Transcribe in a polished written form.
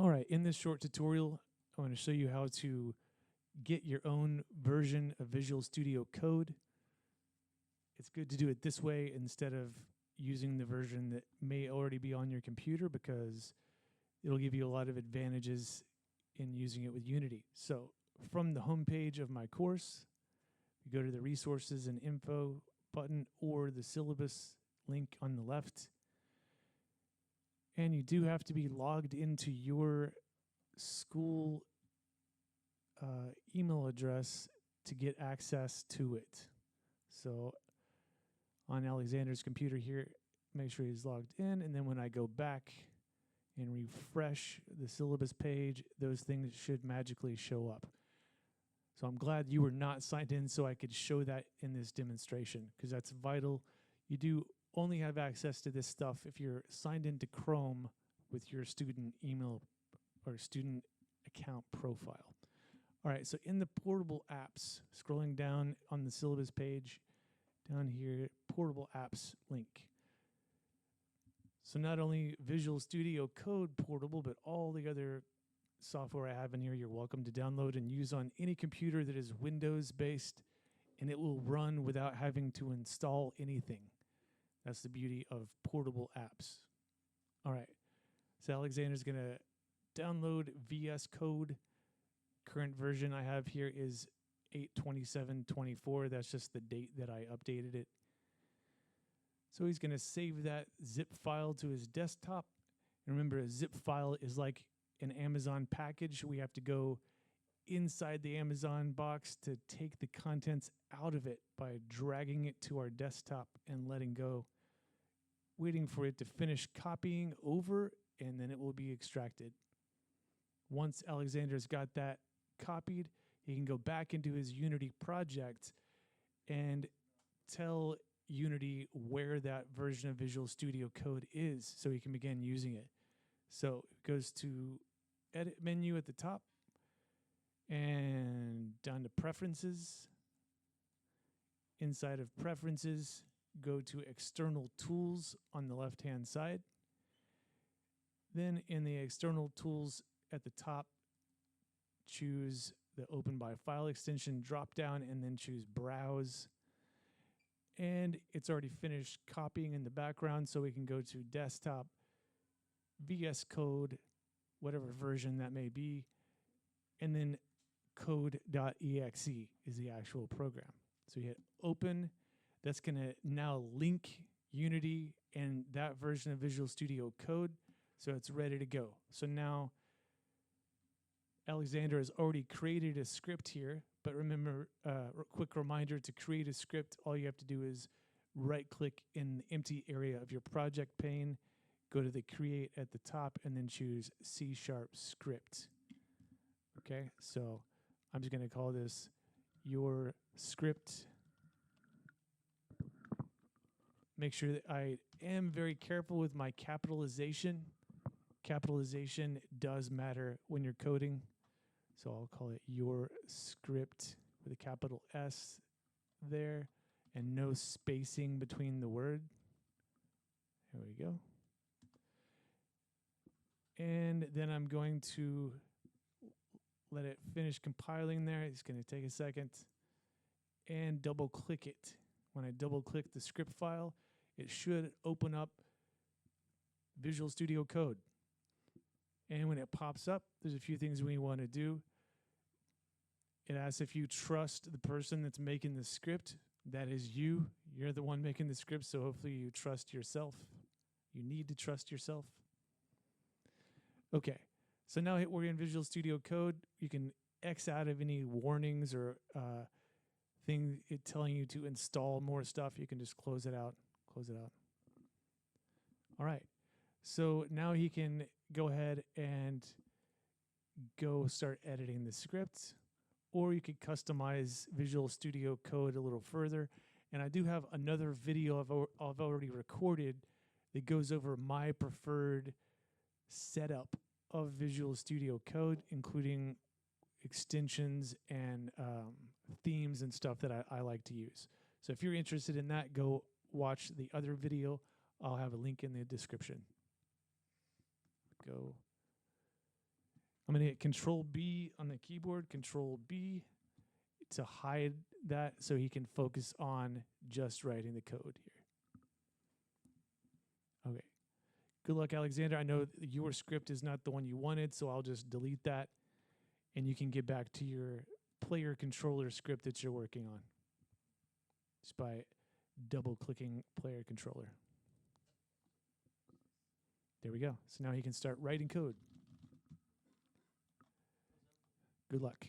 All right, in this short tutorial, I want to show you how to get your own version of Visual Studio Code. It's good to do it this way instead of using the version that may already be on your computer because it'll give you a lot of advantages in using it with Unity. So from the home page of my course, you go to the resources and info button or the syllabus link on the left. And you do have to be logged into your school email address to get access to it. So on Alexander's computer here, make sure he's logged in. And then when I go back and refresh the syllabus page, those things should magically show up. So I'm glad you were not signed in so I could show that in this demonstration because that's vital. You do only have access to this stuff if you're signed into Chrome with your student email or student account profile. All right, so in the portable apps, scrolling down on the syllabus page, down here, portable apps link. So not only Visual Studio Code portable, but all the other software I have in here, you're welcome to download and use on any computer that is Windows-based, and it will run without having to install anything. That's the beauty of portable apps. All right, so Alexander's going to download VS Code. Current version I have here is 8/27/24. That's just the date that I updated it. So he's going to save that zip file to his desktop. And remember, a zip file is like an Amazon package. We have to go inside the Amazon box to take the contents out of it by dragging it to our desktop and letting go, waiting for it to finish copying over, and then it will be extracted. Once Alexander's got that copied, he can go back into his Unity project and tell Unity where that version of Visual Studio Code is so he can begin using it. So it goes to Edit menu at the top and down to Preferences. Inside of Preferences, go to External Tools on the left-hand side. Then in the External Tools at the top, choose the Open by File extension drop-down and then choose Browse. And it's already finished copying in the background, so we can go to Desktop, VS Code, whatever version that may be, and then code.exe is the actual program. So you hit Open. That's going to now link Unity and that version of Visual Studio Code, so it's ready to go. So now Alexander has already created a script here, but remember, quick reminder, to create a script, all you have to do is right-click in the empty area of your project pane, go to the Create at the top, and then choose C# script. Okay, so I'm just going to call this your script. Make sure that I am very careful with my capitalization. Capitalization does matter when you're coding. So I'll call it your script with a capital S there and no spacing between the word. There we go. And then I'm going to let it finish compiling there. It's going to take a second and double click it. When I double click the script file, it should open up Visual Studio Code. And when it pops up, there's a few things we want to do. It asks if you trust the person that's making the script. That is you. You're the one making the script, so hopefully you trust yourself. You need to trust yourself. Okay, so now we're in Visual Studio Code. You can X out of any warnings or thing it telling you to install more stuff. You can just close it out. Close it out. All right. So now he can go ahead and go start editing the script, or you could customize Visual Studio Code a little further. And I do have another video I've already recorded that goes over my preferred setup of Visual Studio Code, including extensions and themes and stuff that I like to use. So if you're interested in that, go watch the other video. I'll have a link in the description. Go I'm going to hit Control B on the keyboard, Control B to hide that so he can focus on just writing the code here. Okay. Good luck, Alexander. I know your script is not the one you wanted, so I'll just delete that, and you can get back to your player controller script that you're working on just by double-clicking player controller. There we go. So now he can start writing code. Good luck.